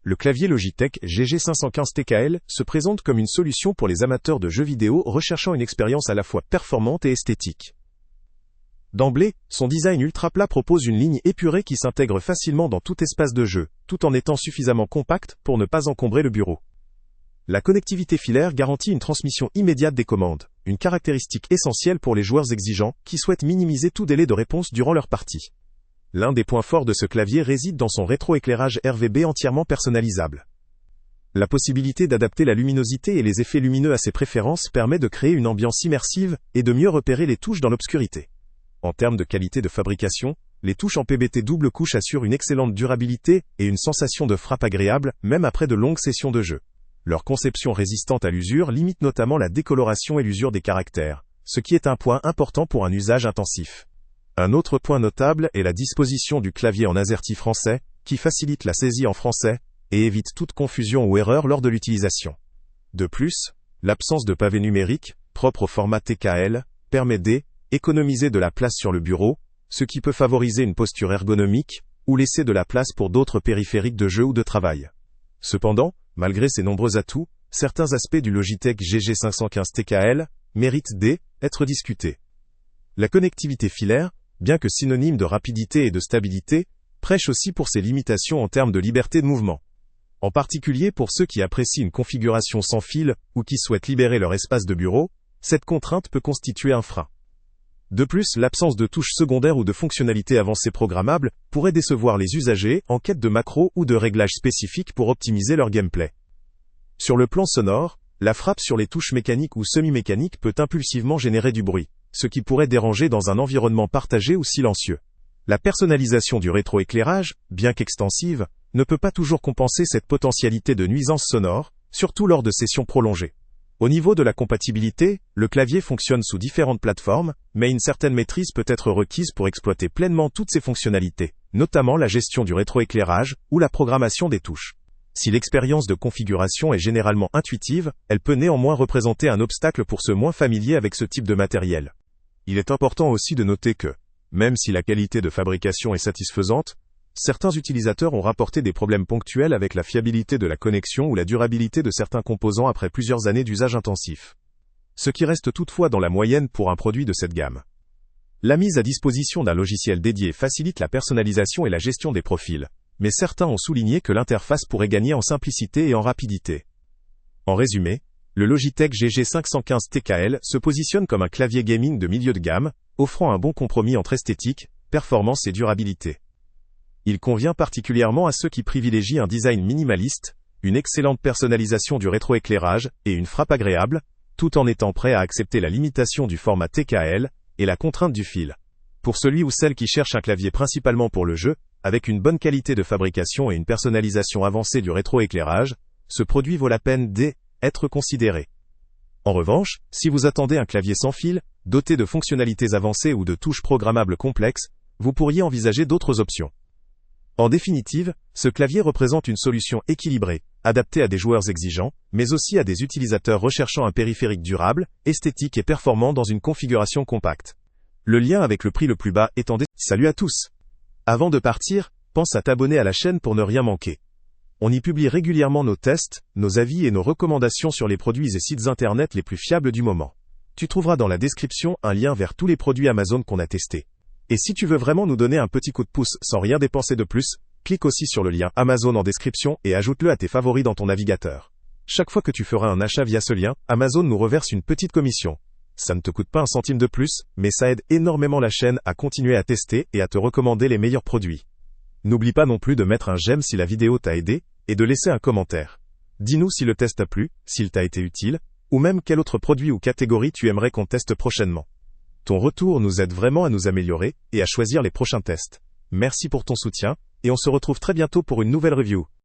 le clavier Logitech GG515 TKL se présente comme une solution pour les amateurs de jeux vidéo recherchant une expérience à la fois performante et esthétique. D'emblée, son design ultra plat propose une ligne épurée qui s'intègre facilement dans tout espace de jeu, tout en étant suffisamment compacte pour ne pas encombrer le bureau. La connectivité filaire garantit une transmission immédiate des commandes, une caractéristique essentielle pour les joueurs exigeants qui souhaitent minimiser tout délai de réponse durant leur partie. L'un des points forts de ce clavier réside dans son rétroéclairage RGB entièrement personnalisable. La possibilité d'adapter la luminosité et les effets lumineux à ses préférences permet de créer une ambiance immersive et de mieux repérer les touches dans l'obscurité. En termes de qualité de fabrication, les touches en PBT double couche assurent une excellente durabilité et une sensation de frappe agréable, même après de longues sessions de jeu. Leur conception résistante à l'usure limite notamment la décoloration et l'usure des caractères, ce qui est un point important pour un usage intensif. Un autre point notable est la disposition du clavier en AZERTY français, qui facilite la saisie en français et évite toute confusion ou erreur lors de l'utilisation. De plus, l'absence de pavé numérique, propre au format TKL, permet d'économiser de la place sur le bureau, ce qui peut favoriser une posture ergonomique, ou laisser de la place pour d'autres périphériques de jeu ou de travail. Cependant, malgré ces nombreux atouts, certains aspects du Logitech GG515 TKL méritent d'être discutés. La connectivité filaire, bien que synonyme de rapidité et de stabilité, prêche aussi pour ses limitations en termes de liberté de mouvement. En particulier pour ceux qui apprécient une configuration sans fil ou qui souhaitent libérer leur espace de bureau, cette contrainte peut constituer un frein. De plus, l'absence de touches secondaires ou de fonctionnalités avancées programmables pourrait décevoir les usagers en quête de macros ou de réglages spécifiques pour optimiser leur gameplay. Sur le plan sonore, la frappe sur les touches mécaniques ou semi-mécaniques peut impulsivement générer du bruit, ce qui pourrait déranger dans un environnement partagé ou silencieux. La personnalisation du rétroéclairage, bien qu'extensive, ne peut pas toujours compenser cette potentialité de nuisance sonore, surtout lors de sessions prolongées. Au niveau de la compatibilité, le clavier fonctionne sous différentes plateformes, mais une certaine maîtrise peut être requise pour exploiter pleinement toutes ses fonctionnalités, notamment la gestion du rétroéclairage ou la programmation des touches. Si l'expérience de configuration est généralement intuitive, elle peut néanmoins représenter un obstacle pour ceux moins familiers avec ce type de matériel. Il est important aussi de noter que, même si la qualité de fabrication est satisfaisante, certains utilisateurs ont rapporté des problèmes ponctuels avec la fiabilité de la connexion ou la durabilité de certains composants après plusieurs années d'usage intensif. Ce qui reste toutefois dans la moyenne pour un produit de cette gamme. La mise à disposition d'un logiciel dédié facilite la personnalisation et la gestion des profils, mais certains ont souligné que l'interface pourrait gagner en simplicité et en rapidité. En résumé, le Logitech GG515 TKL se positionne comme un clavier gaming de milieu de gamme, offrant un bon compromis entre esthétique, performance et durabilité. Il convient particulièrement à ceux qui privilégient un design minimaliste, une excellente personnalisation du rétroéclairage et une frappe agréable, tout en étant prêt à accepter la limitation du format TKL et la contrainte du fil. Pour celui ou celle qui cherche un clavier principalement pour le jeu, avec une bonne qualité de fabrication et une personnalisation avancée du rétroéclairage, ce produit vaut la peine d'être considéré. En revanche, si vous attendez un clavier sans fil, doté de fonctionnalités avancées ou de touches programmables complexes, vous pourriez envisager d'autres options. En définitive, ce clavier représente une solution équilibrée, adaptée à des joueurs exigeants, mais aussi à des utilisateurs recherchant un périphérique durable, esthétique et performant dans une configuration compacte. Le lien avec le prix le plus bas est en description. Salut à tous! Avant de partir, pense à t'abonner à la chaîne pour ne rien manquer. On y publie régulièrement nos tests, nos avis et nos recommandations sur les produits et sites internet les plus fiables du moment. Tu trouveras dans la description un lien vers tous les produits Amazon qu'on a testés. Et si tu veux vraiment nous donner un petit coup de pouce sans rien dépenser de plus, clique aussi sur le lien Amazon en description et ajoute-le à tes favoris dans ton navigateur. Chaque fois que tu feras un achat via ce lien, Amazon nous reverse une petite commission. Ça ne te coûte pas un centime de plus, mais ça aide énormément la chaîne à continuer à tester et à te recommander les meilleurs produits. N'oublie pas non plus de mettre un j'aime si la vidéo t'a aidé, et de laisser un commentaire. Dis-nous si le test t'a plu, s'il t'a été utile, ou même quel autre produit ou catégorie tu aimerais qu'on teste prochainement. Ton retour nous aide vraiment à nous améliorer et à choisir les prochains tests. Merci pour ton soutien, et on se retrouve très bientôt pour une nouvelle review.